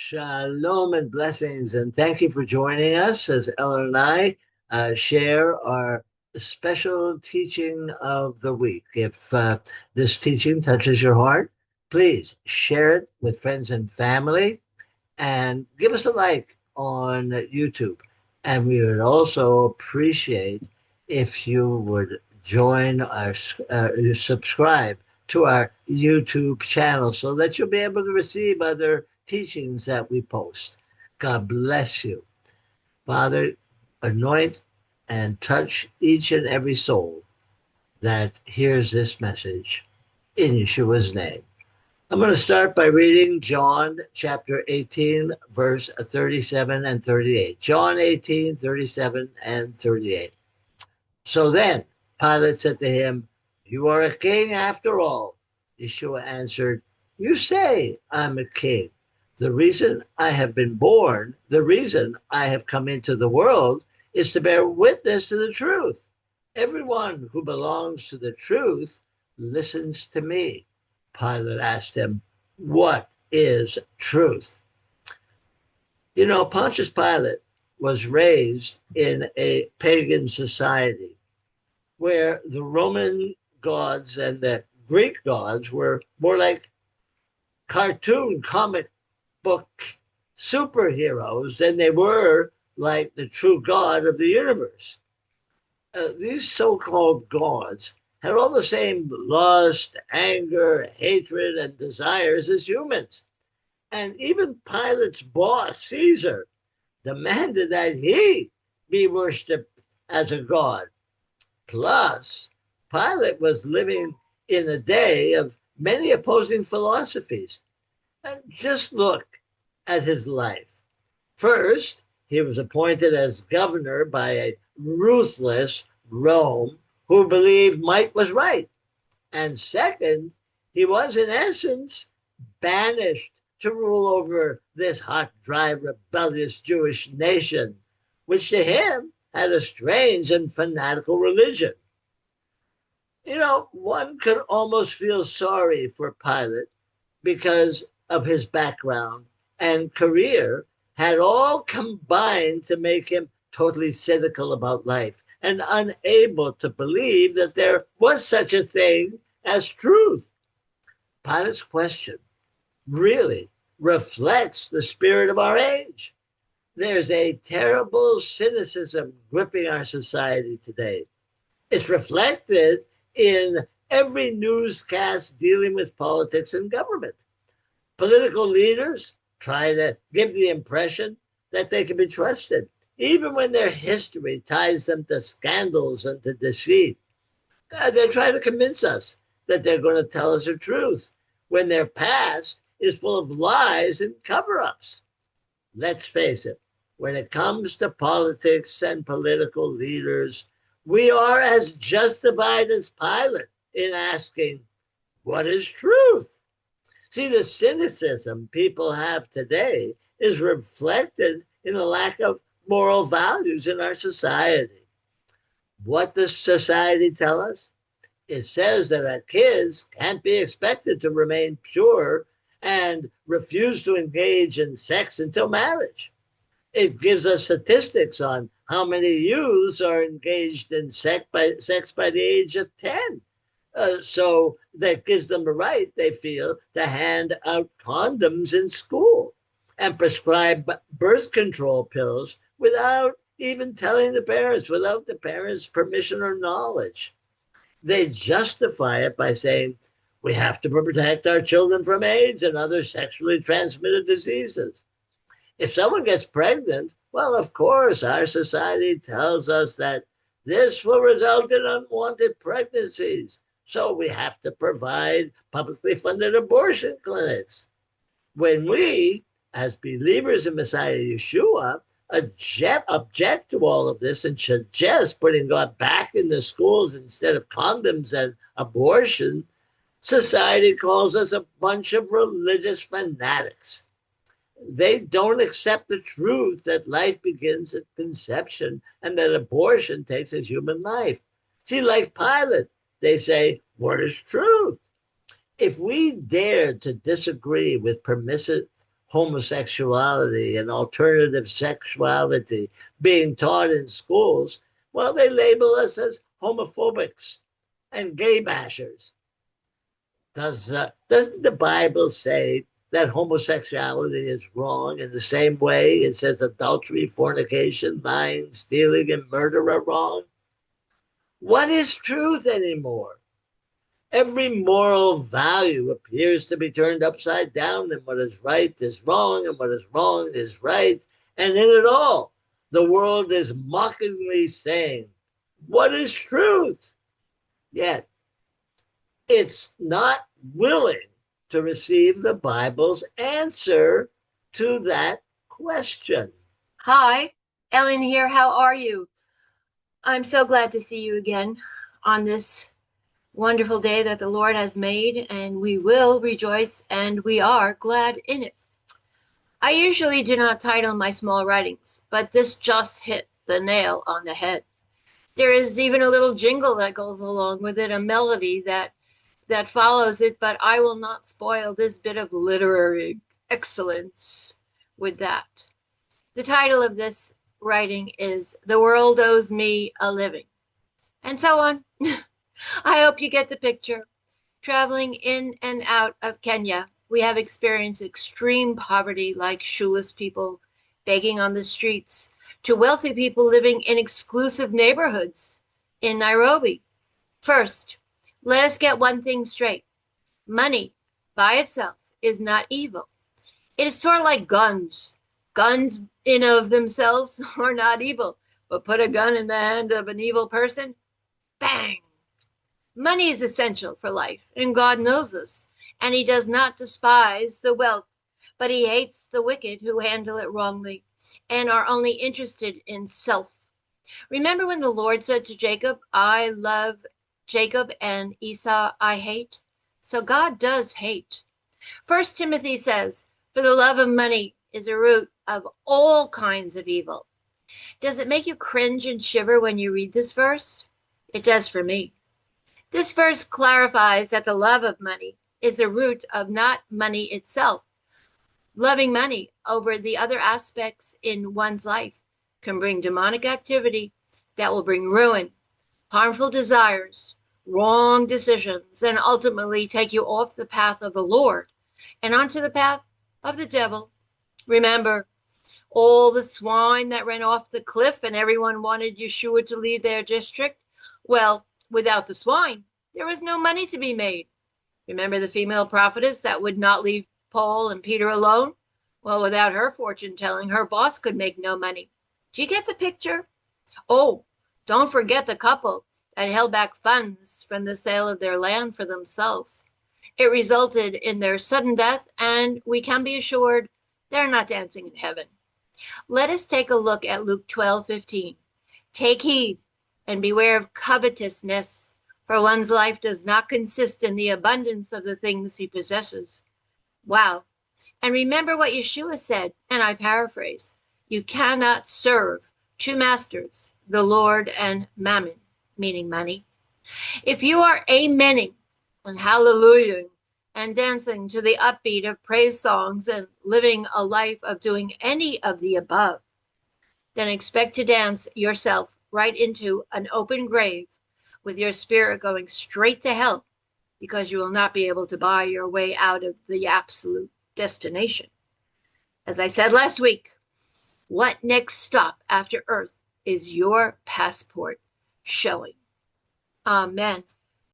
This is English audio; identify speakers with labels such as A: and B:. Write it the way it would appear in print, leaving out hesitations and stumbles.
A: Shalom and blessings, and thank you for joining us as Ellen and I share our special teaching of the week. If this teaching touches your heart, please share it with friends and family and give us a like on YouTube. And we would also appreciate if you would join our subscribe to our YouTube channel so that you'll be able to receive other teachings that we post. God bless you. Father, anoint and touch each and every soul that hears this message in Yeshua's name. I'm going to start by reading John chapter 18, verse 37 and 38. John 18, 37 and 38. So then Pilate said to him, "You are a king after all." Yeshua answered, "You say I'm a king. The reason I have been born, the reason I have come into the world is to bear witness to the truth. Everyone who belongs to the truth listens to me." Pilate asked him, "What is truth?" You know, Pontius Pilate was raised in a pagan society where the Roman gods and the Greek gods were more like cartoon comic book superheroes than they were like the true God of the universe. These so-called gods had all the same lust, anger, hatred, and desires as humans. And even Pilate's boss, Caesar, demanded that he be worshipped as a god. Plus, Pilate was living in a day of many opposing philosophies. And just look at his life. First, he was appointed as governor by a ruthless Rome who believed might was right. And second, he was in essence banished to rule over this hot, dry, rebellious Jewish nation, which to him had a strange and fanatical religion. You know, one could almost feel sorry for Pilate because of his background and career had all combined to make him totally cynical about life and unable to believe that there was such a thing as truth. Pilate's question really reflects the spirit of our age. There's a terrible cynicism gripping our society today. It's reflected in every newscast dealing with politics and government. Political leaders try to give the impression that they can be trusted, even when their history ties them to scandals and to deceit. They try to convince us that they're going to tell us the truth when their past is full of lies and cover-ups. Let's face it, when it comes to politics and political leaders, we are as justified as Pilate in asking, what is truth? See, the cynicism people have today is reflected in the lack of moral values in our society. What does society tell us? It says that our kids can't be expected to remain pure and refuse to engage in sex until marriage. It gives us statistics on how many youths are engaged in sex by the age of 10. So that gives them the right, they feel, to hand out condoms in school and prescribe birth control pills without even telling the parents, without the parents' permission or knowledge. They justify it by saying, we have to protect our children from AIDS and other sexually transmitted diseases. If someone gets pregnant, well, of course, our society tells us that this will result in unwanted pregnancies. So we have to provide publicly funded abortion clinics. When we, as believers in Messiah Yeshua, object to all of this and suggest putting God back in the schools instead of condoms and abortion, society calls us a bunch of religious fanatics. They don't accept the truth that life begins at conception and that abortion takes a human life. See, like Pilate, they say, what is truth? If we dare to disagree with permissive homosexuality and alternative sexuality being taught in schools, well, they label us as homophobics and gay bashers. Doesn't the Bible say that homosexuality is wrong in the same way it says adultery, fornication, lying, stealing, and murder are wrong? What is truth anymore? Every moral value appears to be turned upside down, and what is right is wrong, and what is wrong is right. And in it all, the world is mockingly saying, what is truth? Yet it's not willing to receive the Bible's answer to that question.
B: Hi, Ellen here. How are you? I'm so glad to see you again on this wonderful day that the Lord has made, and we will rejoice and we are glad in it. I usually do not title my small writings, but this just hit the nail on the head. There is even a little jingle that goes along with it, a melody that follows it, but I will not spoil this bit of literary excellence with that. The title of this writing is The World Owes Me a Living, and so on. I hope you get the picture. Traveling in and out of Kenya, we have experienced extreme poverty, like shoeless people begging on the streets, to wealthy people living in exclusive neighborhoods in Nairobi. First, let us get one thing straight. Money by itself is not evil. It is sort of like guns. Guns in of themselves are not evil, but put a gun in the hand of an evil person, bang! Money is essential for life, and God knows this, and he does not despise the wealth, but he hates the wicked who handle it wrongly and are only interested in self. Remember when the Lord said to Jacob, I love Jacob and Esau I hate? So God does hate. First Timothy says, for the love of money is a root of all kinds of evil. Does it make you cringe and shiver when you read this verse? It does for me. This verse clarifies that the love of money is the root of not money itself. Loving money over the other aspects in one's life can bring demonic activity that will bring ruin, harmful desires, wrong decisions, and ultimately take you off the path of the Lord and onto the path of the devil. Remember, all the swine that ran off the cliff and everyone wanted Yeshua to leave their district? Well, without the swine, there was no money to be made. Remember the female prophetess that would not leave Paul and Peter alone? Well, without her fortune telling, her boss could make no money. Do you get the picture? Oh, don't forget the couple that held back funds from the sale of their land for themselves. It resulted in their sudden death, and we can be assured they're not dancing in heaven. Let us take a look at Luke 12:15. Take heed and beware of covetousness, for one's life does not consist in the abundance of the things he possesses. Wow. And remember what Yeshua said, and I paraphrase, you cannot serve two masters, the Lord and mammon, meaning money. If you are amening and hallelujahing and dancing to the upbeat of praise songs and living a life of doing any of the above, then expect to dance yourself right into an open grave with your spirit going straight to hell, because you will not be able to buy your way out of the absolute destination. As I said last week, what next stop after earth is your passport showing? Amen.